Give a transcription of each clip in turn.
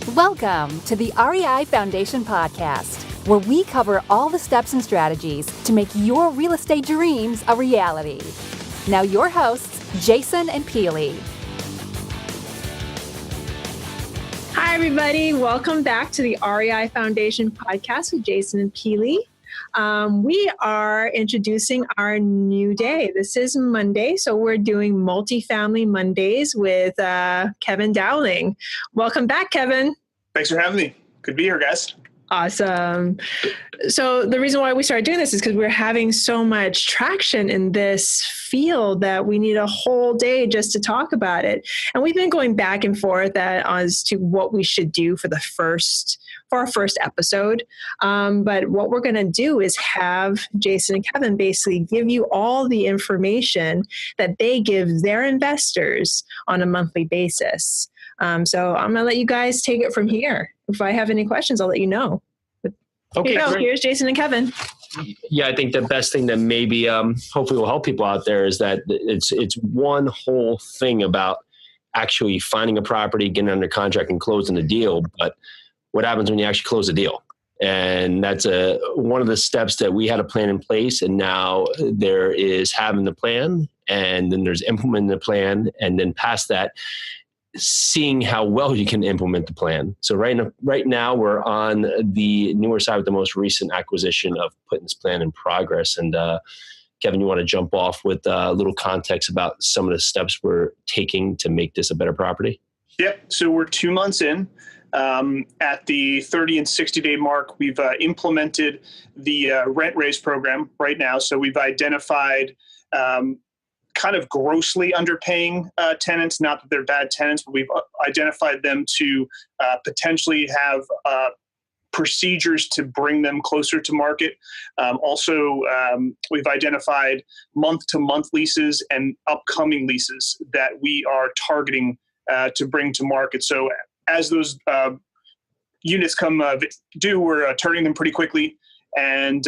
Welcome to the REI Foundation Podcast, where we cover all the steps and strategies to make your real estate dreams a reality. Now your hosts, Jason and Pili. Hi, everybody. Welcome back to the REI Foundation Podcast with Jason and Pili. We are introducing our new day. This is Monday, so we're doing Multifamily Mondays with Kevin Dowling. Welcome back, Kevin. Thanks for having me. Good to be here, guys. Awesome. So the reason why we started doing this is because we're having so much traction in this field that we need a whole day just to talk about it. And we've been going back and forth as to what we should do for our first episode. But what we're going to do is have Jason and Kevin basically give you all the information that they give their investors on a monthly basis. So I'm going to let you guys take it from here. If I have any questions, I'll let you know. But okay, here's Jason and Kevin. Yeah, I think the best thing that maybe hopefully will help people out there is that it's one whole thing about actually finding a property, getting under contract and closing the deal. But what happens when you actually close the deal? And that's one of the steps that we had a plan in place. And now there is having the plan, and then there's implementing the plan, and then past that, seeing how well you can implement the plan. So right now we're on the newer side with the most recent acquisition of putting this plan in progress. And Kevin, you want to jump off with a little context about some of the steps we're taking to make this a better property? Yep. So we're 2 months in. At the 30 and 60 day mark, we've implemented the rent raise program right now. So we've identified kind of grossly underpaying tenants, not that they're bad tenants, but we've identified them to potentially have procedures to bring them closer to market. Also, we've identified month-to-month leases and upcoming leases that we are targeting to bring to market. So as those units come due, we're turning them pretty quickly. And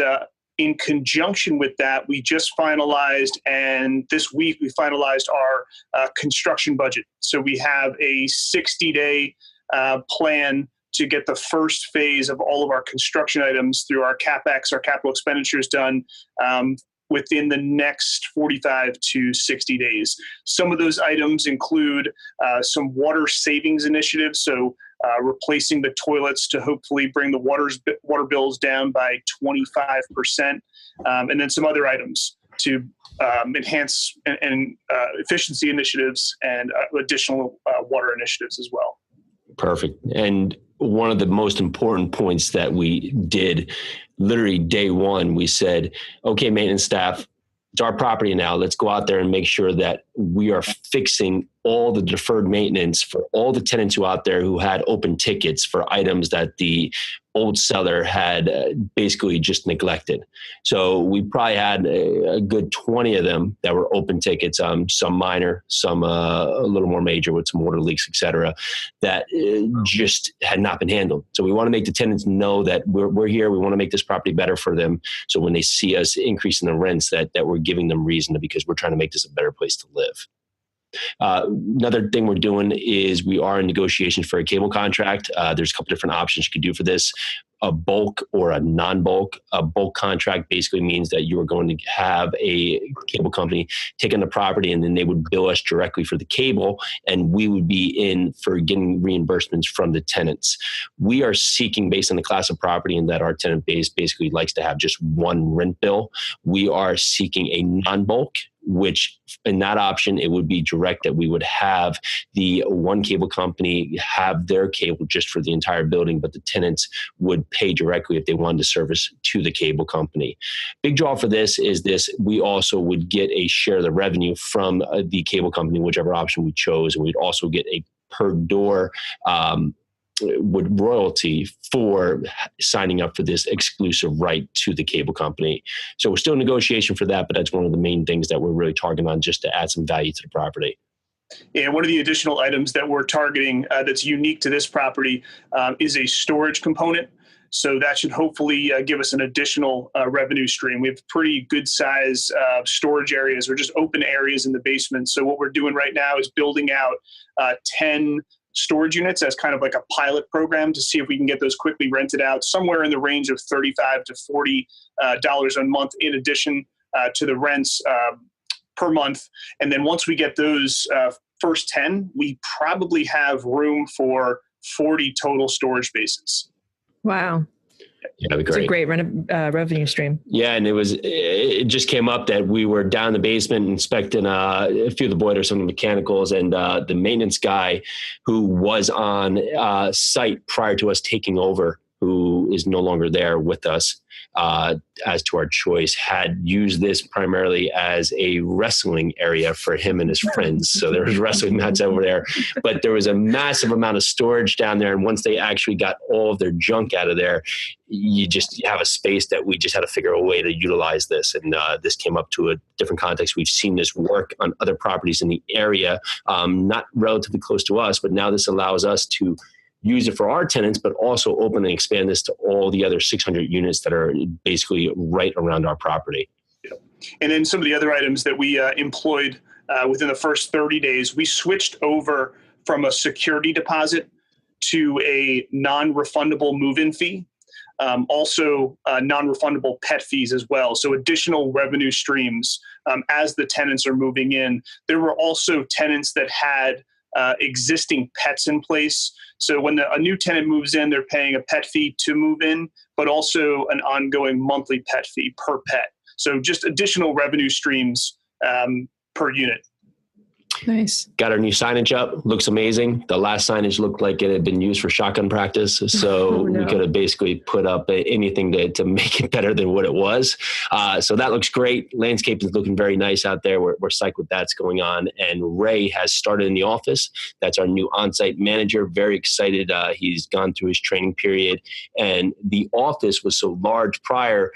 in conjunction with that, we just finalized, and this week we finalized our construction budget. So we have a 60-day plan to get the first phase of all of our construction items through our CapEx, our capital expenditures done within the next 45 to 60 days. Some of those items include some water savings initiatives, so replacing the toilets to hopefully bring the water bills down by 25%, and then some other items to enhance and efficiency initiatives and additional water initiatives as well. Perfect. And one of the most important points that we did literally day one, we said, okay, maintenance staff, it's our property now. Let's go out there and make sure that we are fixing all the deferred maintenance for all the tenants who out there who had open tickets for items that the old seller had basically just neglected. So we probably had a good 20 of them that were open tickets, some minor, some a little more major with some water leaks, et cetera, that just had not been handled. So we want to make the tenants know that we're here. We want to make this property better for them. So when they see us increasing the rents, that we're giving them reason because we're trying to make this a better place to live. Another thing we're doing is we are in negotiations for a cable contract. There's a couple different options you could do for this. A bulk or a non-bulk. A bulk contract basically means that you are going to have a cable company take on the property, and then they would bill us directly for the cable, and we would be in for getting reimbursements from the tenants. We are seeking, based on the class of property and that our tenant base basically likes to have just one rent bill, we are seeking a non-bulk, which in that option, it would be direct that we would have the one cable company have their cable just for the entire building, but the tenants would pay directly if they wanted to service to the cable company. Big draw for this is we also would get a share of the revenue from the cable company, whichever option we chose, and we'd also get a per door with royalty for signing up for this exclusive right to the cable company. So we're still in negotiation for that, but that's one of the main things that we're really targeting on just to add some value to the property. And one of the additional items that we're targeting that's unique to this property is a storage component. So that should hopefully give us an additional revenue stream. We have pretty good size storage areas or just open areas in the basement. So what we're doing right now is building out 10 storage units as kind of like a pilot program to see if we can get those quickly rented out somewhere in the range of $35 to $40 a month in addition to the rents per month. And then once we get those first 10, we probably have room for 40 total storage spaces. Wow. Yeah, that'd be great. It's a great revenue stream. Yeah, and it just came up that we were down in the basement inspecting a few of the boilers, some of the mechanicals, and the maintenance guy who was on site prior to us taking over, who is no longer there with us, as to our choice, had used this primarily as a wrestling area for him and his friends. So there was wrestling mats over there, but there was a massive amount of storage down there. And once they actually got all of their junk out of there, you have a space that we just had to figure a way to utilize this. And this came up to a different context. We've seen this work on other properties in the area, not relatively close to us, but now this allows us to use it for our tenants, but also open and expand this to all the other 600 units that are basically right around our property. Yeah. And then some of the other items that we employed within the first 30 days, we switched over from a security deposit to a non-refundable move-in fee. Also non-refundable pet fees as well. So additional revenue streams as the tenants are moving in. There were also tenants that had existing pets in place. So when a new tenant moves in, they're paying a pet fee to move in, but also an ongoing monthly pet fee per pet. So just additional revenue streams per unit. Nice. Got our new signage up. Looks amazing. The last signage looked like it had been used for shotgun practice. So we could have basically put up anything to make it better than what it was. So that looks great. Landscape is looking very nice out there. We're psyched with that's going on. And Ray has started in the office. That's our new on-site manager. Very excited. He's gone through his training period. And the office was so large prior,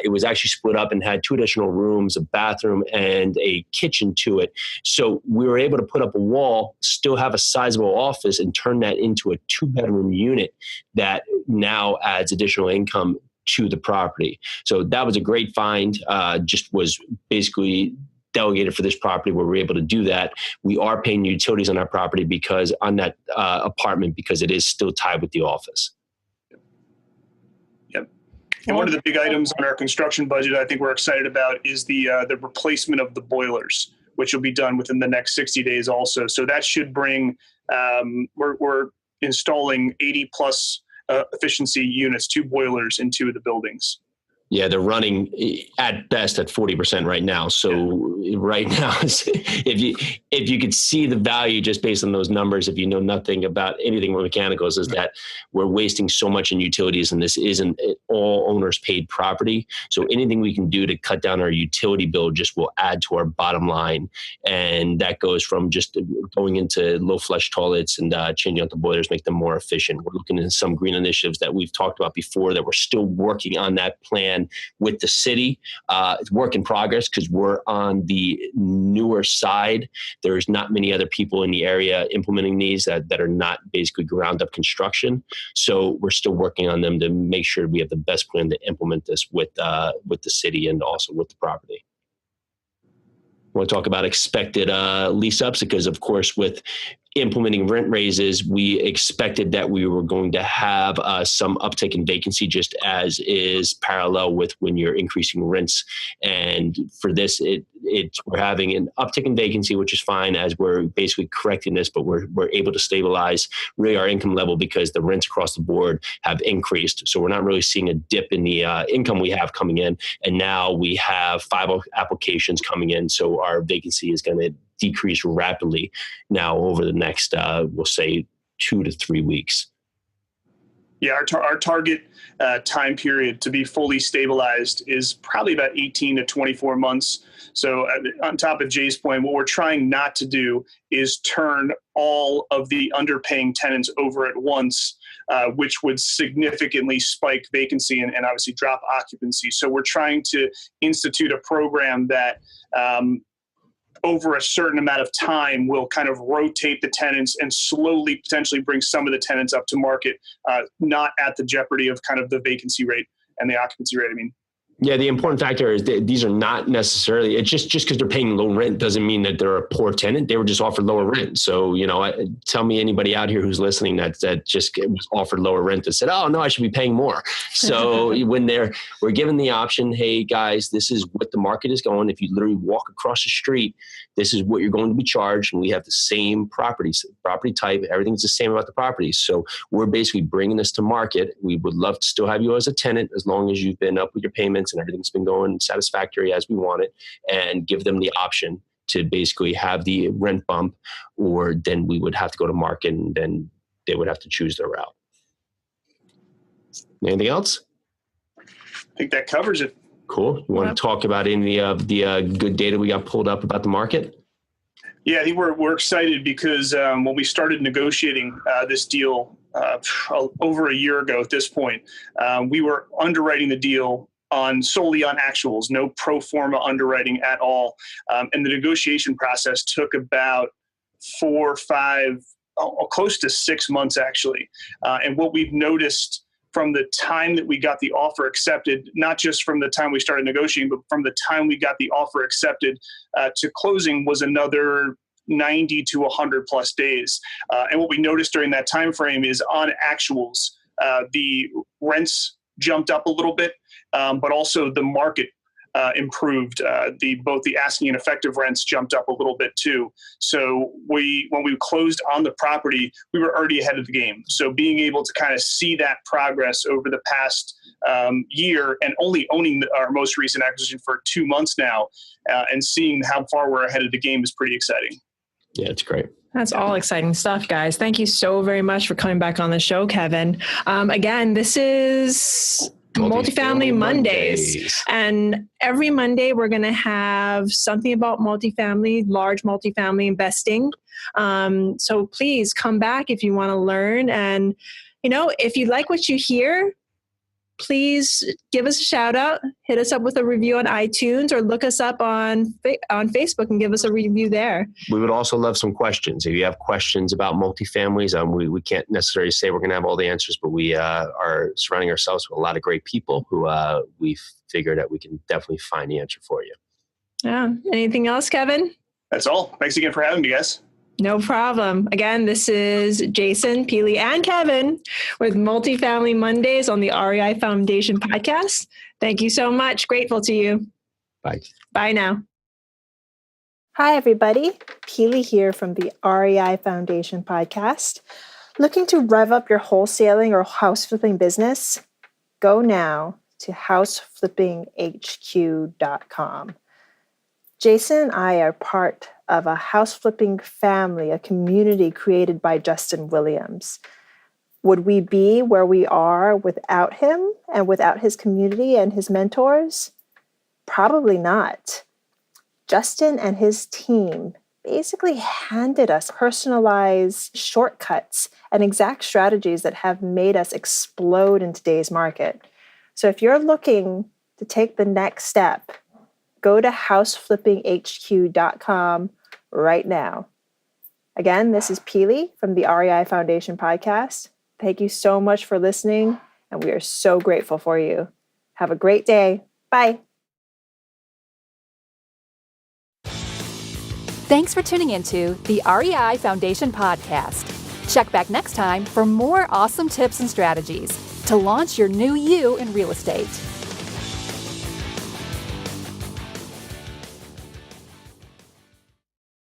it was actually split up and had 2 additional rooms, a bathroom, and a kitchen to it. So we were able to put up a wall, still have a sizable office, and turn that into a 2-bedroom unit that now adds additional income to the property. So that was a great find. Just was basically delegated for this property where we're able to do that. We are paying utilities on our property because on that apartment, because it is still tied with the office. Yep. And one of the big items on our construction budget I think we're excited about is the replacement of the boilers, which will be done within the next 60 days also. So that should bring, we're installing 80 plus efficiency units, 2 boilers in 2 of the buildings. Yeah, they're running at best at 40% right now. So right now, if you could see the value just based on those numbers, if you know nothing about anything with mechanicals, is that we're wasting so much in utilities, and this isn't all owners paid property. So anything we can do to cut down our utility bill just will add to our bottom line. And that goes from just going into low flush toilets and changing out the boilers, make them more efficient. We're looking at some green initiatives that we've talked about before that we're still working on that plan with the city. It's work in progress because we're on the newer side. There's not many other people in the area implementing these that are not basically ground up construction. So we're still working on them to make sure we have the best plan to implement this with the city and also with the property. We'll talk about expected lease ups because, of course, with implementing rent raises, we expected that we were going to have some uptick in vacancy, just as is parallel with when you're increasing rents. And for this, we're having an uptick in vacancy, which is fine as we're basically correcting this, but we're able to stabilize really our income level because the rents across the board have increased. So we're not really seeing a dip in the income we have coming in. And now we have 5 applications coming in. So our vacancy is going to decrease rapidly now over the next, we'll say 2 to 3 weeks. Yeah, our target time period to be fully stabilized is probably about 18 to 24 months. So on top of Jay's point, what we're trying not to do is turn all of the underpaying tenants over at once, which would significantly spike vacancy and obviously drop occupancy. So we're trying to institute a program that over a certain amount of time will kind of rotate the tenants and slowly potentially bring some of the tenants up to market, not at the jeopardy of kind of the vacancy rate and the occupancy rate, I mean. Yeah, the important factor is that these are not necessarily, it's just because they're paying low rent doesn't mean that they're a poor tenant. They were just offered lower rent. So, tell me anybody out here who's listening that just was offered lower rent that said, oh, no, I should be paying more. So when we're given the option, hey, guys, this is what the market is going. If you literally walk across the street, this is what you're going to be charged. And we have the same property type. Everything's the same about the properties. So we're basically bringing this to market. We would love to still have you as a tenant as long as you've been up with your payments and everything's been going satisfactory as we want it, and give them the option to basically have the rent bump, or then we would have to go to market and then they would have to choose their route. Anything else? I think that covers it. Cool. You want to talk about any of the good data we got pulled up about the market? Yeah, I think we're excited because when we started negotiating this deal over a year ago at this point, we were underwriting the deal solely on actuals, no pro forma underwriting at all. And the negotiation process took about 4 or 5, close to 6 months actually. And what we've noticed from the time that we got the offer accepted, not just from the time we started negotiating, but from the time we got the offer accepted to closing was another 90 to 100 plus days. And what we noticed during that time frame is on actuals, the rents jumped up a little bit, but also the market improved. Both the asking and effective rents jumped up a little bit too. So when we closed on the property, we were already ahead of the game. So being able to kind of see that progress over the past year, and only owning our most recent acquisition for 2 months now, and seeing how far we're ahead of the game is pretty exciting. Yeah, it's great. That's all exciting stuff, guys. Thank you so very much for coming back on the show, Kevin. Again, this is Multifamily Mondays. And every Monday, we're going to have something about multifamily, large multifamily investing. So please come back if you want to learn. And, if you like what you hear, please give us a shout out, hit us up with a review on iTunes, or look us up on Facebook and give us a review there. We would also love some questions. If you have questions about multifamilies, we can't necessarily say we're going to have all the answers, but we are surrounding ourselves with a lot of great people who we figure that we can definitely find the answer for you. Yeah. Anything else, Kevin? That's all. Thanks again for having me, guys. No problem. Again, this is Jason, Pili, and Kevin with Multifamily Mondays on the REI Foundation Podcast. Thank you so much. Grateful to you. Bye. Bye now. Hi, everybody. Pili here from the REI Foundation Podcast. Looking to rev up your wholesaling or house flipping business? Go now to houseflippinghq.com. Jason and I are part of a house flipping family, a community created by Justin Williams. Would we be where we are without him and without his community and his mentors? Probably not. Justin and his team basically handed us personalized shortcuts and exact strategies that have made us explode in today's market. So if you're looking to take the next step, go to houseflippinghq.com right now. Again, this is Pili from the REI Foundation Podcast. Thank you so much for listening, and we are so grateful for you. Have a great day. Bye. Thanks for tuning into the REI Foundation Podcast. Check back next time for more awesome tips and strategies to launch your new you in real estate.